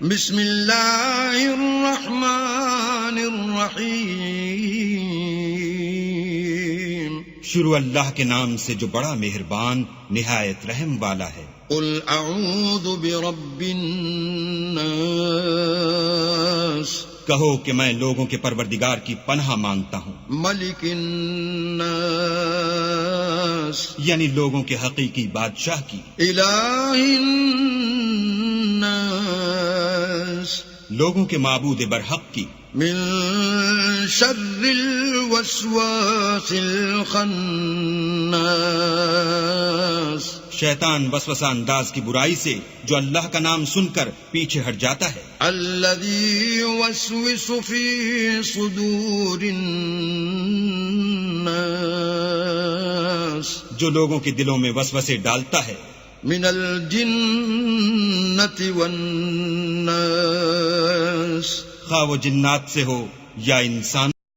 بسم اللہ الرحمن الرحیم شروع اللہ کے نام سے جو بڑا مہربان نہایت رحم والا ہے۔ قل اعوذ برب الناس کہو کہ میں لوگوں کے پروردگار کی پناہ مانگتا ہوں، ملک الناس یعنی لوگوں کے حقیقی بادشاہ کی، الہ الناس لوگوں کے معبود برحق کی، من شر الوسواس الخناس شیطان وسوسہ انداز کی برائی سے جو اللہ کا نام سن کر پیچھے ہٹ جاتا ہے، الذي يوسوس في صدور الناس جو لوگوں کے دلوں میں وسوسے ڈالتا ہے، من الجنة والناس خواہ وہ جنات سے ہو یا انسان۔